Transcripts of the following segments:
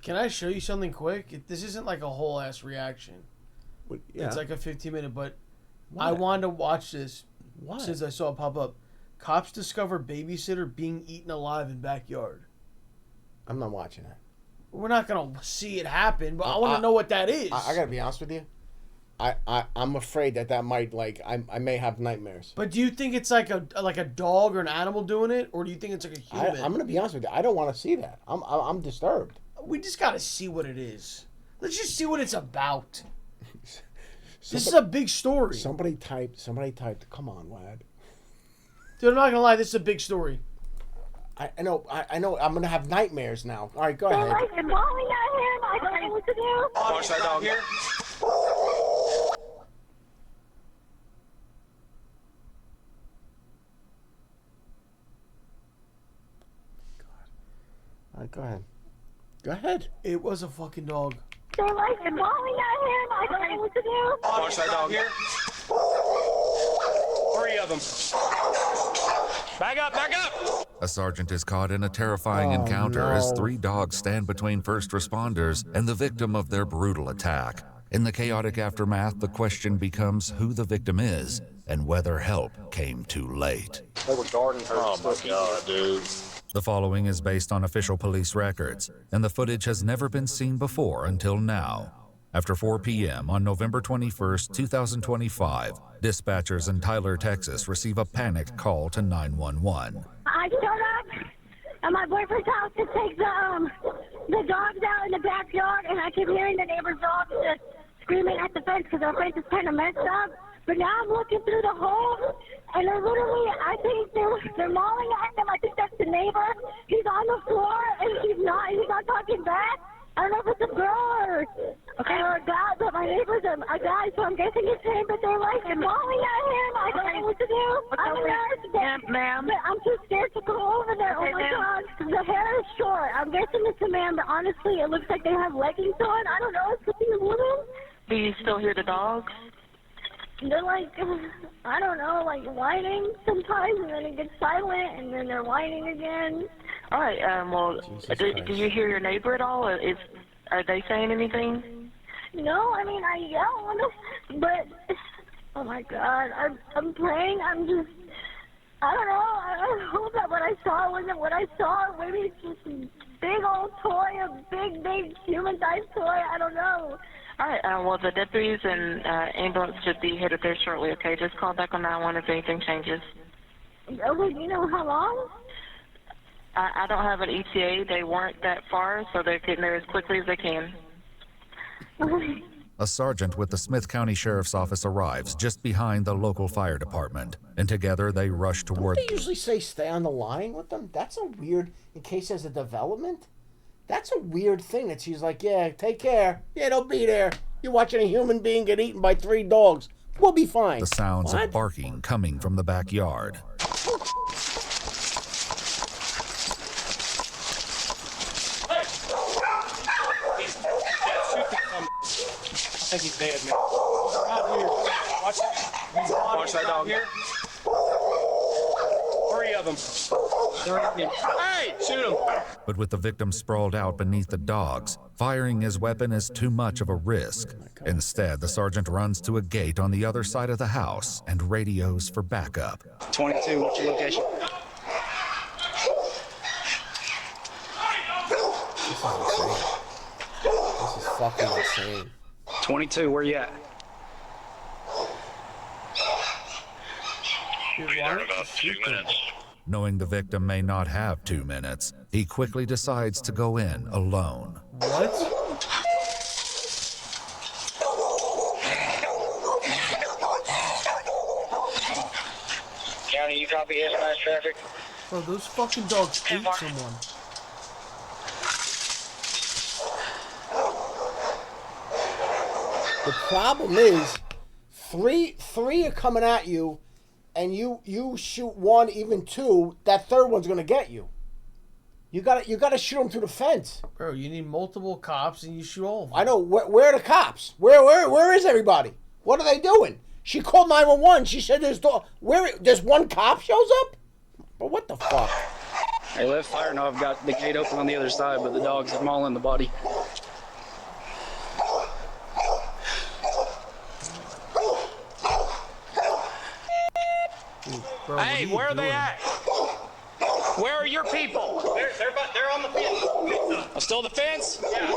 Can I show you something quick? This isn't like a whole ass reaction. Yeah. It's like a 15-minute, but What? I wanted to watch this What? since I saw it pop up. Cops discover babysitter being eaten alive in backyard. I'm not watching that. We're not gonna see it happen, but I want to know what that is. I gotta be honest with you. I'm afraid that might, like, I may have nightmares. But do you think it's like a dog or an animal doing it, or do you think it's like a human? I'm gonna be honest with you. I don't want to see that. I'm disturbed. We just gotta see what it is. Let's just see what it's about. This is a big story. Somebody typed. Come on, lad. Dude, I'm not gonna lie. This is a big story. I know. I'm gonna have nightmares now. All right, go ahead. Like, Molly got here, and I don't know what to do. Watch that dog here. All right, go ahead. Go ahead. It was a fucking dog. They're like, Molly got here, and I don't know what to do. Watch that dog here. 3 of them. Back up, back up! A sergeant is caught in a terrifying encounter as 3 dogs stand between first responders and the victim of their brutal attack. In the chaotic aftermath, the question becomes who the victim is and whether help came too late. They were guarding her. Oh my God, dude. The following is based on official police records, and the footage has never been seen before until now. After 4 p.m. on November 21st, 2025, dispatchers in Tyler, Texas receive a panicked call to 911. I showed up at my boyfriend's house to take the dogs out in the backyard, and I keep hearing the neighbor's dogs just screaming at the fence because our fence is kind of messed up. But now I'm looking through the hole, and they're literally, I think they're mauling at them. I think that's the neighbor. He's on the floor, and he's not talking back. I don't know if it's a girl or a guy, but my neighbor's a guy, so I'm guessing it's him. But they're like mauling at him. I don't know what to do. I'm a nurse, ma'am. But I'm too scared to go over there. Oh my God, the hair is short. I'm guessing it's a man, but honestly, it looks like they have leggings on. I don't know. It could be a woman. Do you still hear the dogs? They're like, I don't know, like whining sometimes, and then it gets silent, and then they're whining again. All right, well, do you hear your neighbor at all? Are they saying anything? No, I mean, I yell, but, oh my God, I'm praying, I don't know, I hope that what I saw wasn't what I saw. Maybe it's just a big old toy, a big human-sized toy, I don't know. All right, well, the deputies and ambulance should be headed there shortly, okay? Just call back on 911 if anything changes. Okay, do you know how long? I don't have an ETA. They weren't that far, so they're getting there as quickly as they can. A sergeant with the Smith County Sheriff's Office arrives just behind the local fire department, and together they rush toward... Don't they usually say stay on the line with them? That's a weird, in case there's a development. That's a weird thing that she's like, yeah, take care. Yeah, they'll be there. You're watching a human being get eaten by 3 dogs. We'll be fine. The sounds of barking coming from the backyard. I think he's dead, man. Out here. Watch that dog here. 3 of them. Hey, shoot him. But with the victim sprawled out beneath the dogs, firing his weapon is too much of a risk. Instead, the sergeant runs to a gate on the other side of the house and radios for backup. 22, what's your location? This is fucking insane. 22, where you at? About 2 minutes. Knowing the victim may not have 2 minutes, he quickly decides to go in alone. What? County, you copy S9 traffic? Bro, those fucking dogs ate someone. The problem is, three are coming at you, and you shoot 1, even 2. That 3rd one's gonna get you. You gotta shoot them through the fence. Bro, you need multiple cops and you shoot all of them. I know. Where are the cops? Where is everybody? What are they doing? She called 911. She said there's 1 cop shows up. But what the fuck? Hey, let fire know I've got the gate open on the other side, but the dogs are mauling the body. Bro, Hey, what where are they doing? at? Where are your people? They're on the fence. Oh, still the fence? Yeah.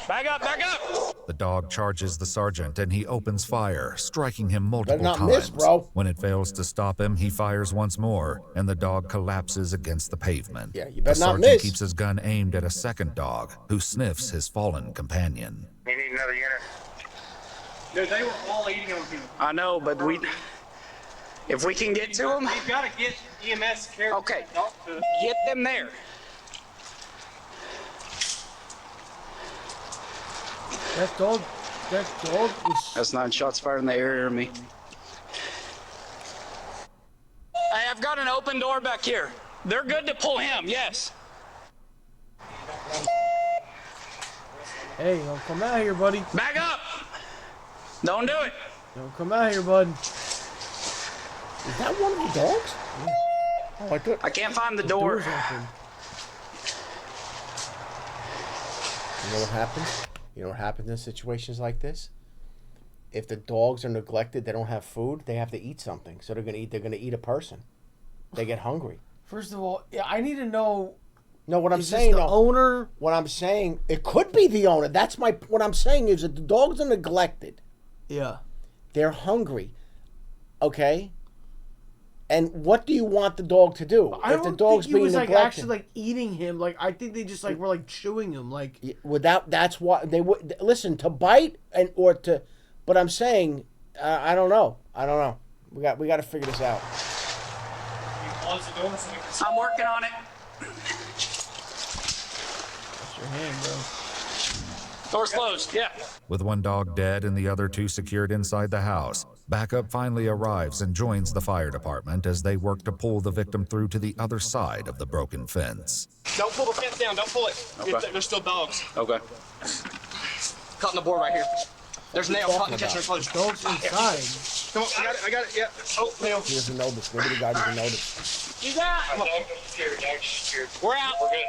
Back up, back up! The dog charges the sergeant and he opens fire, striking him multiple Better not times. miss, bro. When it fails to stop him, he fires once more, and the dog collapses against the pavement. Yeah, you better the not sergeant miss. keeps his gun aimed at a second dog, who sniffs his fallen companion. You need another unit. Dude, they were all eating on him. I know, but if we can get to them, We've got to get EMS care. okay, get them there. That dog was... That's 9 shots fired in the area of me. Hey, I've got an open door back here. They're good to pull him, yes. Hey, don't come out here, buddy. Back up! Don't do it! Don't come out here, bud. Is that one of the dogs? Oh, I thought. I can't find the door. Door's open. You know what happens? You know what happens in situations like this? If the dogs are neglected, they don't have food, they have to eat something. So they're gonna eat a person. They get hungry. First of all, yeah, I need to know. No, what I'm Is saying, this the no, owner? what I'm saying, it could be the owner. That's what I'm saying is that the dogs are neglected. Yeah. They're hungry. Okay? And what do you want the dog to do? I If the don't dog's think he being was like neglected, actually like eating him. Like I think they just like were like chewing him. Like that's why they would listen to bite or to. But I'm saying, I don't know. We got to figure this out. You close the door so we can see. I'm working on it. that's your hand, bro. Door's closed, yeah. With one dog dead and the other 2 secured inside the house, backup finally arrives and joins the fire department as they work to pull the victim through to the other side of the broken fence. Don't pull the fence down. Don't pull it. Okay. There's still dogs. Okay. Caught in the board right here. There's nails caught in the kitchen closed. Dogs inside. Come on, I got it. Yeah. Oh, nail. He doesn't know this. Maybe the guy doesn't know this. You got it. We're out. We're good.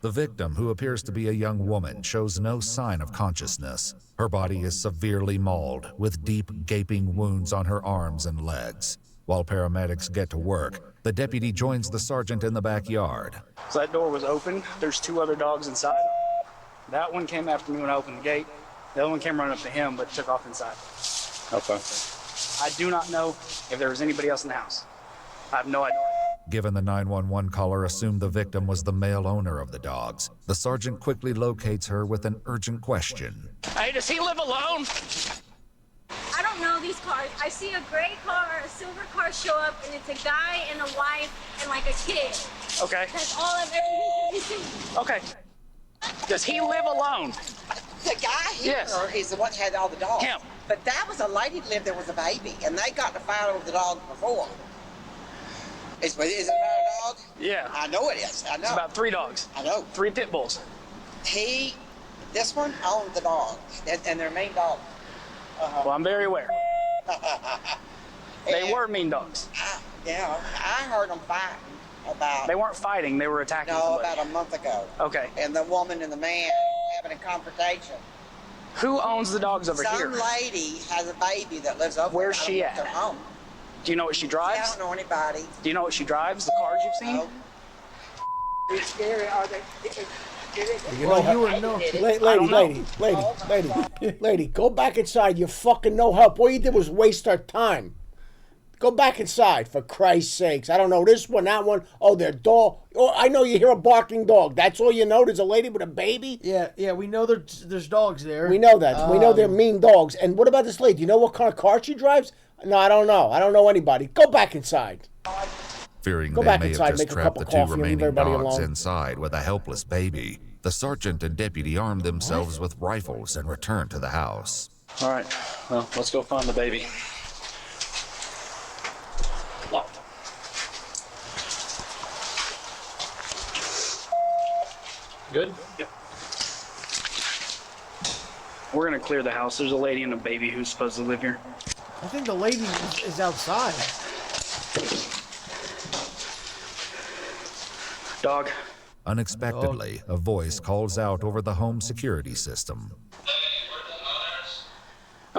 The victim, who appears to be a young woman, shows no sign of consciousness. Her body is severely mauled, with deep, gaping wounds on her arms and legs. While paramedics get to work, the deputy joins the sergeant in the backyard. So that door was open. There's 2 other dogs inside. That one came after me when I opened the gate. The other one came running up to him, but took off inside. Okay. I do not know if there was anybody else in the house. I have no idea. Given the 911 caller assumed the victim was the male owner of the dogs, the sergeant quickly locates her with an urgent question. Hey, does he live alone? I don't know these cars. I see a gray car, a silver car show up, and it's a guy and a wife and like a kid. Okay. That's all I've ever seen. Okay. Does he live alone? The guy here Yes. is the one that had all the dogs. Him. But that was a lady that lived there with a baby, and they got to fight over the dog before. Is it about a dog? Yeah. I know it is. I know. It's about 3 dogs. I know. 3 pit bulls. This one owned the dog, and their main dog. Well, I'm very aware. They And were mean dogs. I heard them fighting about. They weren't fighting. They were attacking No, somebody. about a month ago. Okay. And the woman and the man having a confrontation. Who owns the dogs over Some here? lady has a baby that lives over. Where's there. she I don't know if at? they're home. Do you know what she I drives? don't know anybody. Do you know what she drives? The cars you've seen? No. It's scary. Are they? You Well, know you would know. Lady, go back inside. You fucking no help. All you did was waste our time. Go back inside, for Christ's sakes. I don't know this one, that one. Oh, their dog. Oh, I know you hear a barking dog. That's all you know. There's a lady with a baby. Yeah, we know there's dogs there. We know that. We know they're mean dogs. And what about this lady? Do you know what kind of car she drives? No, I don't know. I don't know anybody. Go back inside. Fearing Go they back may inside, have just make a trapped cup the of 2 coffee, and leave remaining everybody dogs alone. inside with a helpless baby, the sergeant and deputy arm themselves with rifles and return to the house. All right. Well, let's go find the baby. Locked. Good? Yep. We're gonna clear the house. There's a lady and a baby who's supposed to live here. I think the lady is outside. Dog. Unexpectedly, a voice calls out over the home security system.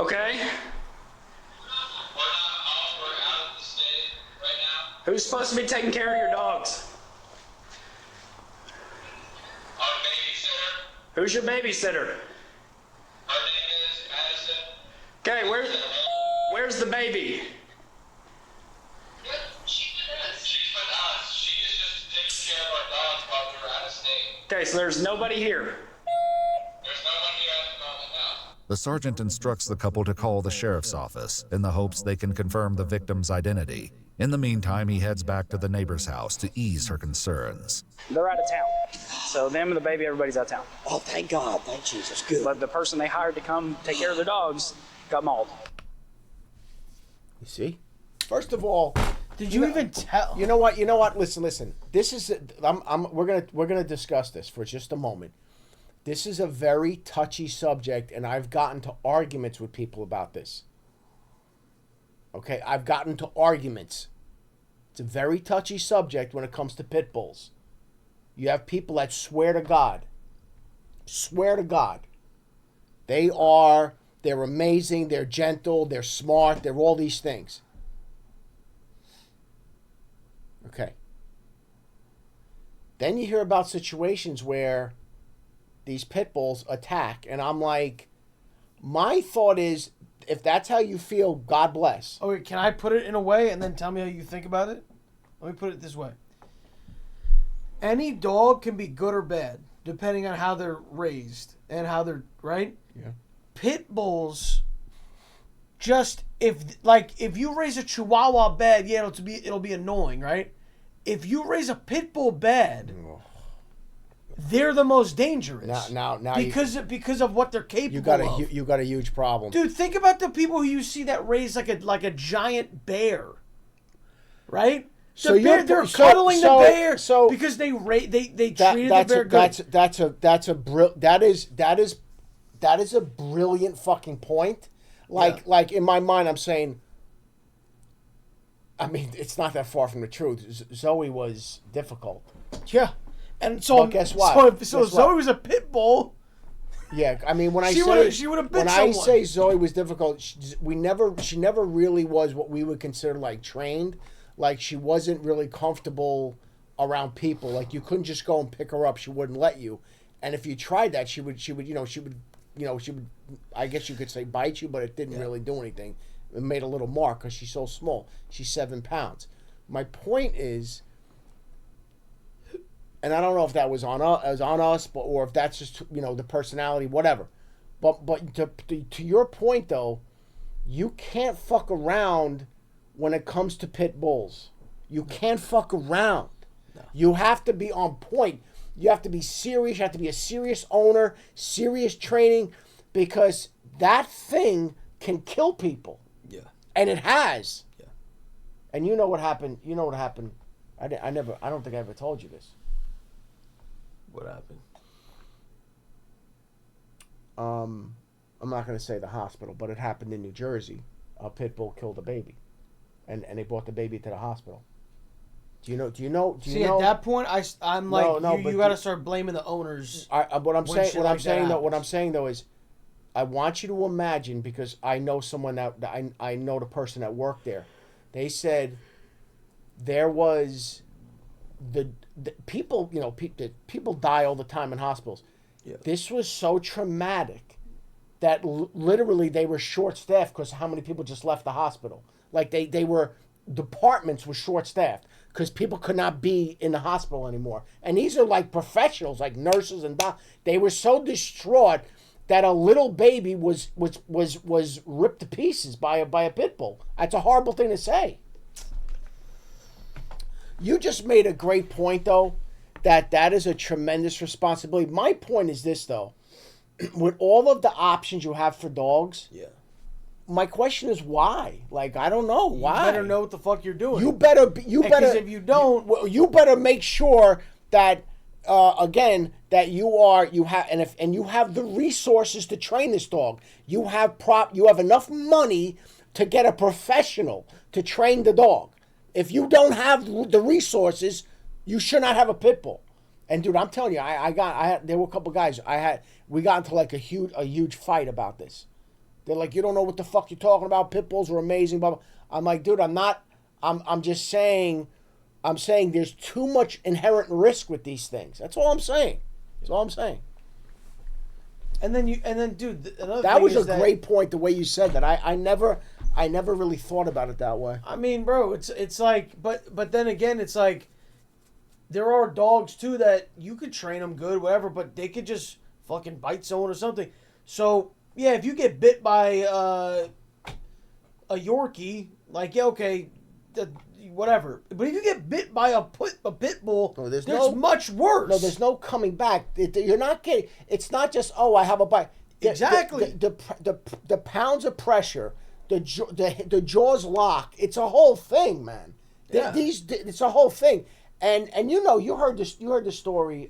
Okay. Who's supposed to be taking care of your dogs? Our babysitter. Who's your babysitter? Her name is Madison. Okay, where's the baby? She's with us. She is just taking care of our dogs while we were out of state. Okay, so there's nobody here. There's no one here at the moment now. The sergeant instructs the couple to call the sheriff's office in the hopes they can confirm the victim's identity. In the meantime, he heads back to the neighbor's house to ease her concerns. They're out of town. So them and the baby, everybody's out of town. Oh, thank God. Thank Jesus. Good. But the person they hired to come take care of their dogs got mauled. You see? First of all, did you even tell? You know what? You know what? Listen. This is. We're gonna discuss this for just a moment. This is a very touchy subject, and I've gotten to arguments with people about this. Okay, I've gotten to arguments. It's a very touchy subject when it comes to pit bulls. You have people that swear to God, they're amazing, they're gentle, they're smart, they're all these things. Okay. Then you hear about situations where these pit bulls attack, and I'm like, my thought is, if that's how you feel, God bless. Okay, can I put it in a way and then tell me how you think about it? Let me put it this way. Any dog can be good or bad, depending on how they're raised and how they're, right? Yeah. Pit bulls, just if you raise a Chihuahua bad, yeah, it'll be annoying, right? If you raise a pit bull bad, they're the most dangerous. Now, because of what they're capable of. You got a huge problem, dude. Think about the people who you see that raise like a giant bear, right? They're cuddling the bear because they treated the bear good. That is a brilliant fucking point. Like in my mind, I'm saying. I mean, it's not that far from the truth. Zoe was difficult. Yeah. And so guess what? So Zoe was a pit bull. Yeah, I mean, when I say Zoe was difficult, she never really was what we would consider like trained. Like she wasn't really comfortable around people. Like you couldn't just go and pick her up; she wouldn't let you. And if you tried that, she would I guess you could say bite you, but it didn't really do anything. It made a little mark because she's so small. She's 7 pounds. My point is. And I don't know if that was on us, or if that's just the personality, whatever. But to your point though, you can't fuck around when it comes to pit bulls. You can't fuck around. No. You have to be on point. You have to be serious. You have to be a serious owner, serious training, because that thing can kill people. Yeah. And it has. Yeah. And you know what happened? I don't think I ever told you this. What happened? I'm not going to say the hospital, but it happened in New Jersey. A pit bull killed a baby, and they brought the baby to the hospital. Do you know? At that point, I'm like, you got to start blaming the owners. What I'm saying though is, I want you to imagine, because I know someone that I know the person that worked there. They said there was the people, people die all the time in hospitals. Yeah. This was so traumatic that literally they were short-staffed because how many people just left the hospital. Like departments were short-staffed because people could not be in the hospital anymore. And these are like professionals, like nurses and doctors. They were so distraught that a little baby was ripped to pieces by a pit bull. That's a horrible thing to say. You just made a great point, though, that is a tremendous responsibility. My point is this, though. With all of the options you have for dogs, my question is why? Like, I don't know. Why? You better know what the fuck you're doing. Because if you don't... You better make sure that, again, that you have the resources to train this dog. You have enough money to get a professional to train the dog. If you don't have the resources, you should not have a pit bull. And dude, I'm telling you, there were a couple guys we got into like a huge fight about this. They're like, you don't know what the fuck you're talking about. Pit bulls are amazing. Blah, blah. I'm like, dude, I'm just saying, there's too much inherent risk with these things. That's all I'm saying. That's all I'm saying. And then dude, another That thing was is a great point, the way you said that. I never really thought about it that way. I mean, bro, it's like, but then again, it's like, there are dogs too that you could train them good, whatever, but they could just fucking bite someone or something. So yeah, if you get bit by a Yorkie, like, yeah, okay, whatever. But if you get bit by a pit bull, there's much worse. No, there's no coming back. You're not getting. It's not just, oh, I have a bite. Exactly. The pounds of pressure, the jaws lock. It's a whole thing, man. Yeah. It's a whole thing. And you heard this. You heard the story.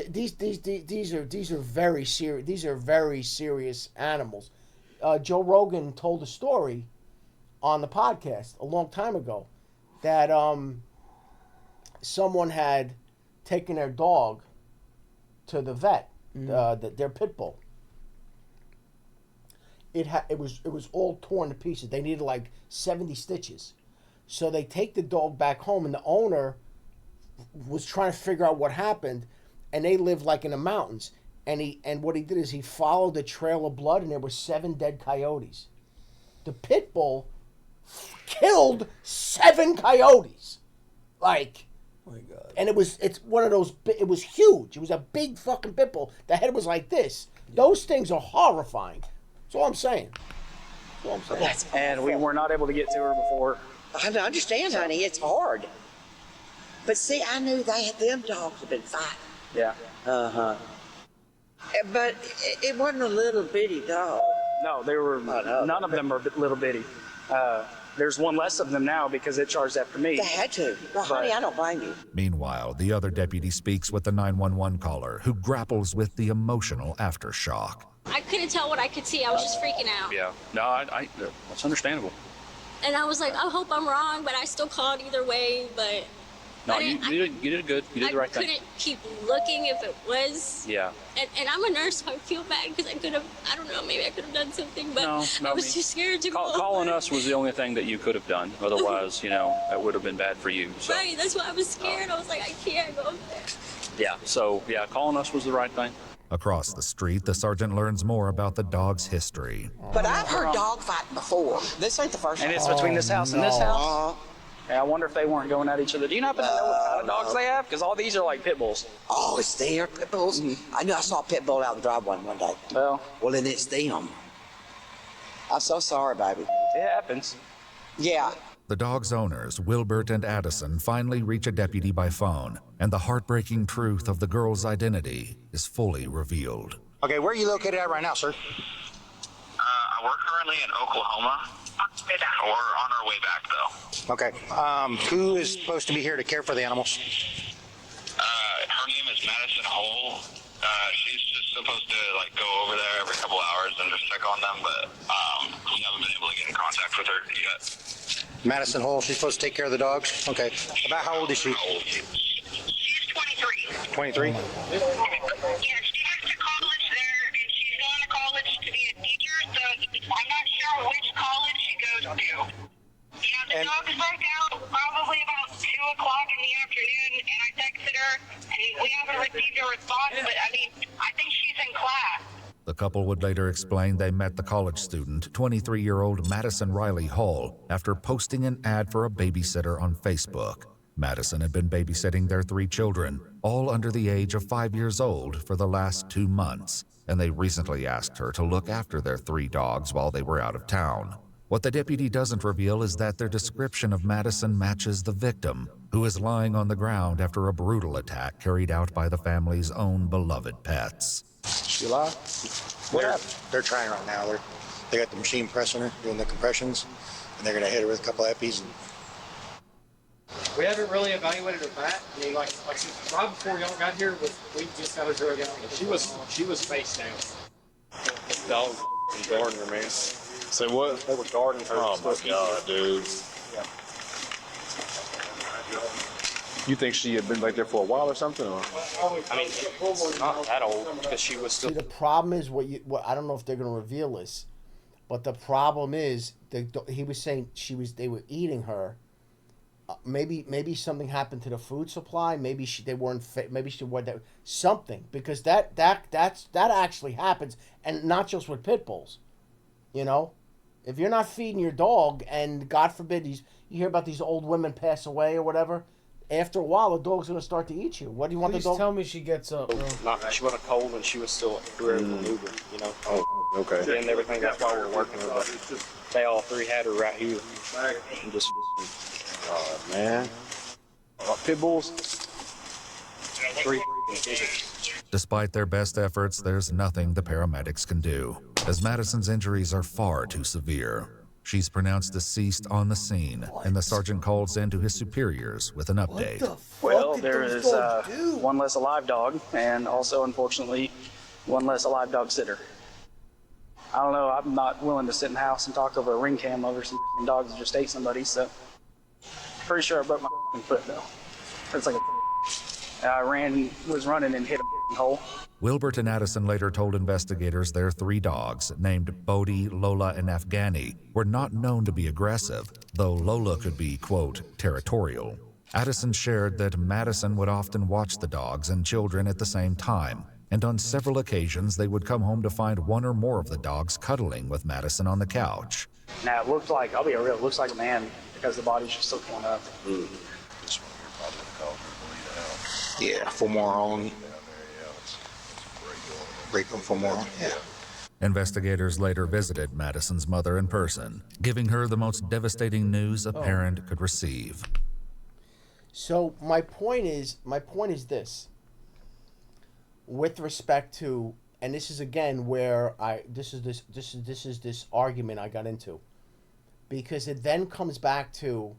These are very serious. These are very serious animals. Joe Rogan told a story on the podcast a long time ago that someone had taken their dog to the vet, their pit bull. It was all torn to pieces. They needed like 70 stitches. So they take the dog back home, and the owner was trying to figure out what happened, and they live like in the mountains. And what he did is he followed the trail of blood, and there were 7 dead coyotes. The pit bull killed 7 coyotes, like. Oh my God. And it's one of those. It was huge. It was a big fucking pit bull. The head was like this. Yeah. Those things are horrifying. That's all I'm saying. And we were not able to get to her before. I understand, honey. It's hard. But see, I knew them dogs had been fighting. Yeah. But it wasn't a little bitty dog. No, they were. None of them are little bitty. There's one less of them now because it charged after me. They had to. Well, honey, I don't blame you. Meanwhile, the other deputy speaks with the 911 caller, who grapples with the emotional aftershock. I couldn't tell what I could see. I was just freaking out. Yeah. No, that's understandable. And I was like, I hope I'm wrong, but I still called either way. But no, you did good. You did the right thing. I couldn't keep looking if it was. Yeah. And I'm a nurse, so I feel bad because I don't know, maybe I could have done something, but no, I was too scared to go. Calling us was the only thing that you could have done. Otherwise, that would have been bad for you. So. Right, that's why I was scared. I was like, I can't go there. Yeah, so, calling us was the right thing. Across the street, the sergeant learns more about the dog's history. But I've heard dog fighting before. This ain't the first one. And it's time. between this house and this house? Yeah, I wonder if they weren't going at each other. Do you happen to know what kind of dogs they have? Because all these are like pit bulls. Oh, it's their pit bulls? Mm-hmm. I knew I saw a pit bull out in the drive one day. Well, then it's them. I'm so sorry, baby. It happens. Yeah. The dog's owners, Wilbert and Addison, finally reach a deputy by phone, and the heartbreaking truth of the girl's identity is fully revealed. Okay, where are you located at right now, sir? We're currently in Oklahoma. We're on our way back, though. Okay. Who is supposed to be here to care for the animals? Her name is Madison Hole. She's just supposed to go over there every couple hours and just check on them, but we haven't been able to get in contact with her yet. Madison Hole, she's supposed to take care of the dogs? Okay. About how old is she? She's 23. 23? Yeah, she went to college there, and she's going to college to be a teacher, so I'm not sure which college she goes to. Yeah, the dogs broke out probably about 2 o'clock in the afternoon, and I texted her, and we haven't received a response, but I think she's in class. The couple would later explain they met the college student, 23-year-old Madison Riley Hall, after posting an ad for a babysitter on Facebook. Madison had been babysitting their 3 children, all under the age of 5 years old, for the last 2 months, and they recently asked her to look after their 3 dogs while they were out of town. What the deputy doesn't reveal is that their description of Madison matches the victim, who is lying on the ground after a brutal attack carried out by the family's own beloved pets. She alive? They're trying right now. They got the machine pressing her, doing the compressions, and they're going to hit her with a couple of epis. We haven't really evaluated her back. I mean, like right before y'all got here, we just got her drug out. She was face down. Dog guarding her, man. Say what? They were guarding her. Oh my God, dude. Yeah. You think she had been back there for a while or something? Or? I mean, it's not that old because she was still. See, the problem is what I don't know if they're going to reveal this, but the problem is he was saying they were eating her. Maybe something happened to the food supply. Maybe they weren't. Maybe she was something, because that actually happens, and not just with pit bulls. You know, if you're not feeding your dog, and God forbid you hear about these old women pass away or whatever, after a while the dog's gonna start to eat you. What do you want Please the dog? tell me she gets up, bro. She wasn't cold and she was still able to move her. You know. Oh, okay. And everything. That's why we're working her. But they all three had her right here. And just. Oh man. Pit bulls. 3. Despite their best efforts, there's nothing the paramedics can do, as Madison's injuries are far too severe. She's pronounced deceased on the scene, and the sergeant calls in to his superiors with an update. Well, there is one less alive dog, and also, unfortunately, one less alive dog sitter. I don't know, I'm not willing to sit in the house and talk over a ring cam over some dogs that just ate somebody, so pretty sure I broke my foot, though. It's like I was running and hit a hole. Wilbert and Addison later told investigators their 3 dogs, named Bodie, Lola, and Afghani, were not known to be aggressive, though Lola could be, quote, territorial. Addison shared that Madison would often watch the dogs and children at the same time, and on several occasions they would come home to find one or more of the dogs cuddling with Madison on the couch. Now, it looked like, I'll be real, it looks like a man because the body's just still torn up. This one here probably would call for bleed out. Yeah, for more on. Break them for more, yeah. Investigators later visited Madison's mother in person, giving her the most devastating news a parent could receive. So my point is this. With respect to, and this is again where this is this argument I got into, because it then comes back to,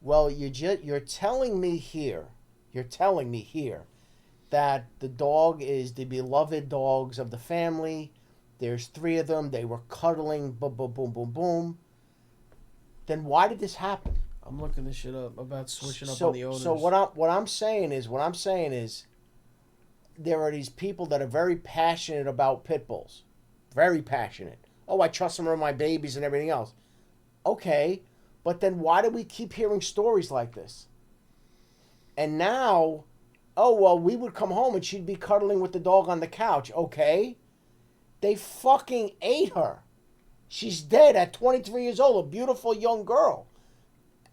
well, you're telling me here that the dog is the beloved dogs of the family. There's 3 of them. They were cuddling. Boom, boom, boom, boom, boom. Then why did this happen? I'm looking this shit up about switching up on the owners. So what I'm saying is, there are these people that are very passionate about pit bulls, very passionate. Oh, I trust them around my babies and everything else. Okay, but then why do we keep hearing stories like this? And now, oh, well, we would come home and she'd be cuddling with the dog on the couch. Okay. They fucking ate her. She's dead at 23 years old, a beautiful young girl.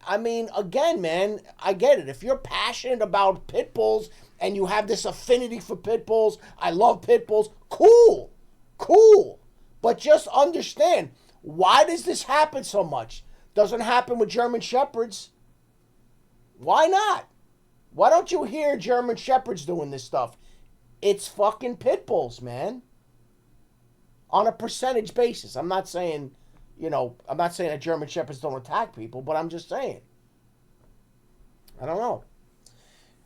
I mean, again, man, I get it. If you're passionate about pit bulls and you have this affinity for pit bulls, I love pit bulls, cool. But just understand, why does this happen so much? Doesn't happen with German Shepherds. Why not? Why don't you hear German Shepherds doing this stuff? It's fucking pit bulls, man. On a percentage basis. I'm not saying that German Shepherds don't attack people, but I'm just saying. I don't know.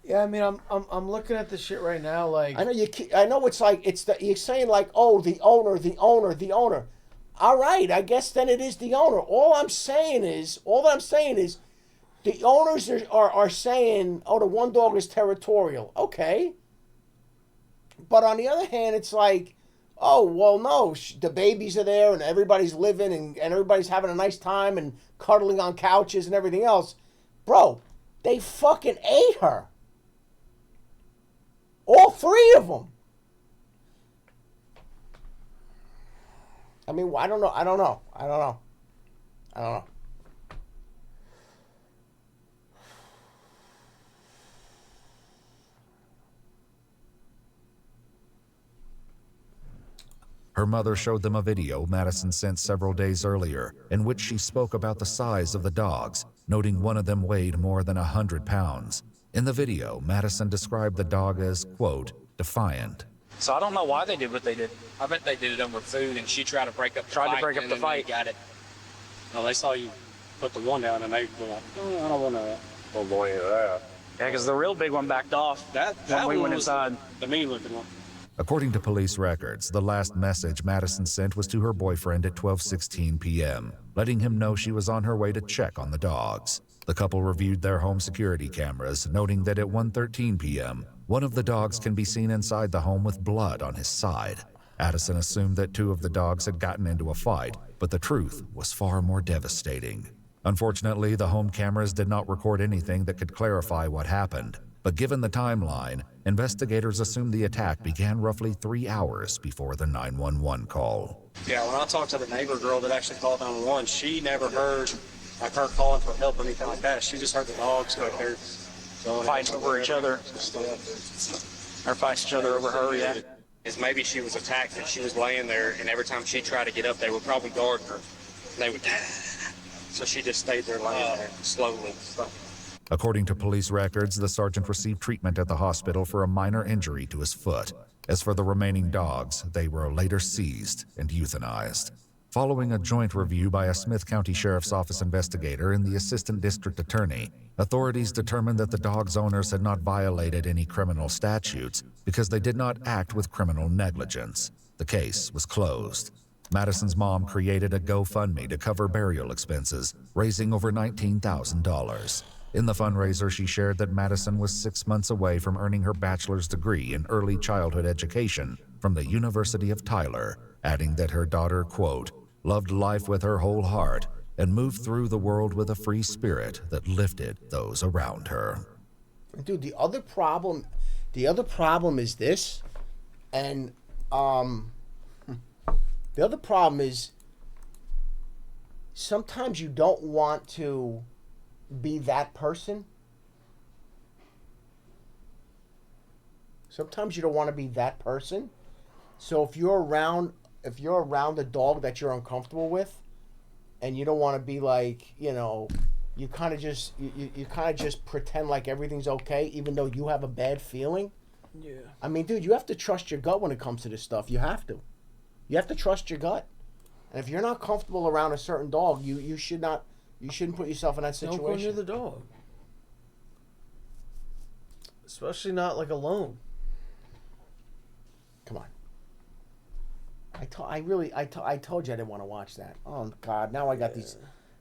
Yeah, I mean, I'm looking at this shit right now. Like, I know it's like you're saying like, oh, the owner. All right, I guess then it is the owner. All that I'm saying is, the owners are saying, oh, the one dog is territorial. Okay. But on the other hand, it's like, oh, well, no, the babies are there and everybody's living and everybody's having a nice time and cuddling on couches and everything else. Bro, they fucking ate her. All 3 of them. I mean, I don't know. Her mother showed them a video Madison sent several days earlier, in which she spoke about the size of the dogs, noting one of them weighed more than 100 pounds. In the video, Madison described the dog as, quote, defiant. So I don't know why they did what they did. I bet they did it over food, and she tried to break up the fight. The fight. Got it. No, they saw you put the one down, and they were like, oh, I don't want to. Don't know any of that. Yeah, because the real big one backed off. That when we went inside. The mean-looking one. According to police records, the last message Madison sent was to her boyfriend at 12:16 p.m., letting him know she was on her way to check on the dogs. The couple reviewed their home security cameras, noting that at 1:13 p.m., one of the dogs can be seen inside the home with blood on his side. Addison assumed that 2 of the dogs had gotten into a fight, but the truth was far more devastating. Unfortunately, the home cameras did not record anything that could clarify what happened. But given the timeline, investigators assumed the attack began roughly 3 hours before the 911 call. Yeah, when I talked to the neighbor girl that actually called 911, she never heard like her calling for help or anything like that. She just heard the dogs go there. Fighting over each other. Or fighting each other over her, yeah. Is maybe she was attacked and she was laying there, and every time she tried to get up, they would probably guard her. They would, so she just stayed there laying there slowly. According to police records, the sergeant received treatment at the hospital for a minor injury to his foot. As for the remaining dogs, they were later seized and euthanized. Following a joint review by a Smith County Sheriff's Office investigator and the assistant district attorney, authorities determined that the dogs' owners had not violated any criminal statutes because they did not act with criminal negligence. The case was closed. Madison's mom created a GoFundMe to cover burial expenses, raising over $19,000. In the fundraiser, she shared that Madison was 6 months away from earning her bachelor's degree in early childhood education from the University of Tyler, adding that her daughter, quote, loved life with her whole heart and moved through the world with a free spirit that lifted those around her. Dude, the other problem is this, and the other problem is sometimes you don't want to be that person. Sometimes you don't want to be that person. So if you're around a dog that you're uncomfortable with, and you don't want to be like, you kind of just pretend like everything's okay, even though you have a bad feeling. Yeah. I mean, dude, you have to trust your gut when it comes to this stuff. You have to. You have to trust your gut. And if you're not comfortable around a certain dog, you shouldn't put yourself in that situation. Don't go near the dog. Especially not like alone. Come on. I told you I didn't want to watch that. Oh God! Now I got these.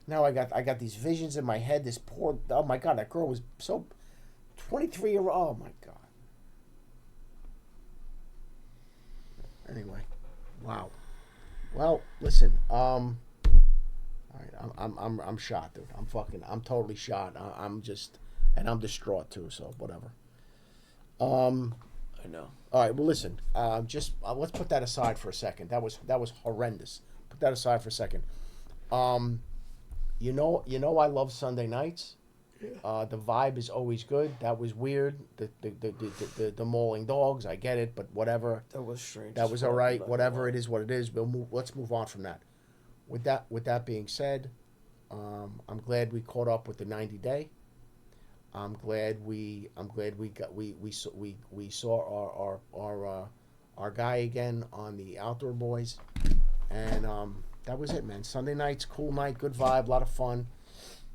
Now I got these visions in my head. This poor. Oh my God! That girl was so. 23-year-old. Oh my God. Anyway, wow. Well, listen. All right. I'm shot, dude. I'm totally shot. I'm I'm distraught too. So whatever. I know. All right. Well, listen. Let's put that aside for a second. That was horrendous. Put that aside for a second. You know, I love Sunday nights. Yeah. The vibe is always good. That was weird. The mauling dogs. I get it, but whatever. That was strange. That was all right. Whatever it is, what it is. Let's move on from that. With that being said, I'm glad we caught up with the 90-day. I'm glad we saw our guy again on the Outdoor Boys, and that was it, man. Sunday night's cool night, good vibe, a lot of fun,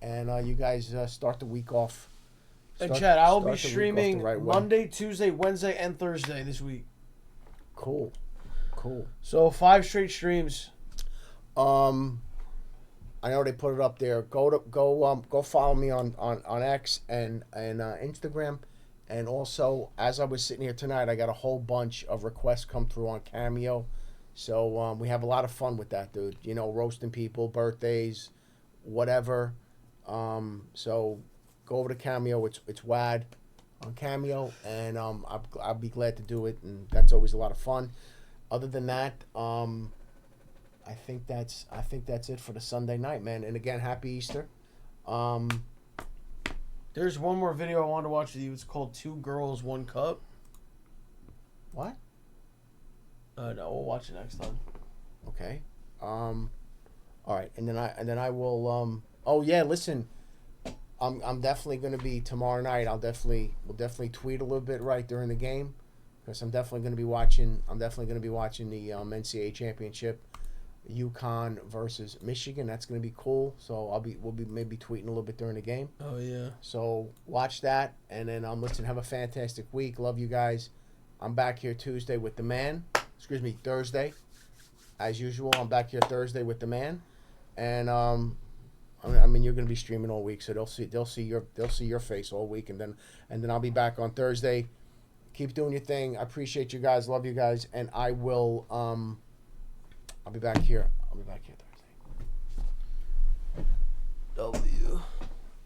and you guys start the week off. And Chad, I will be streaming Monday, Tuesday, Wednesday, and Thursday this week. Cool. So 5 straight streams. I know they put it up there. Go follow me on X and Instagram, and also as I was sitting here tonight, I got a whole bunch of requests come through on Cameo, so we have a lot of fun with that, dude. Roasting people, birthdays, whatever. So go over to Cameo. It's WAD on Cameo, and I'll be glad to do it, and that's always a lot of fun. Other than that, I think that's it for the Sunday night, man. And again, happy Easter. There's one more video I wanted to watch with you. It's called 2 Girls, 1 Cup. What? No, we'll watch it next time. Okay. All right, and then I will. Oh yeah, listen. I'm definitely going to be tomorrow night. We'll definitely tweet a little bit right during the game, because I'm definitely going to be watching. the NCAA championship. UConn versus Michigan. That's going to be cool. So we'll be maybe tweeting a little bit during the game. Oh yeah. So watch that, and then listen. Have a fantastic week. Love you guys. I'm back here Tuesday with the man. Thursday, as usual. I'm back here Thursday with the man, and I mean, you're going to be streaming all week, so they'll see your face all week, and then I'll be back on Thursday. Keep doing your thing. I appreciate you guys. Love you guys, and I'll be back here. I'll be back here.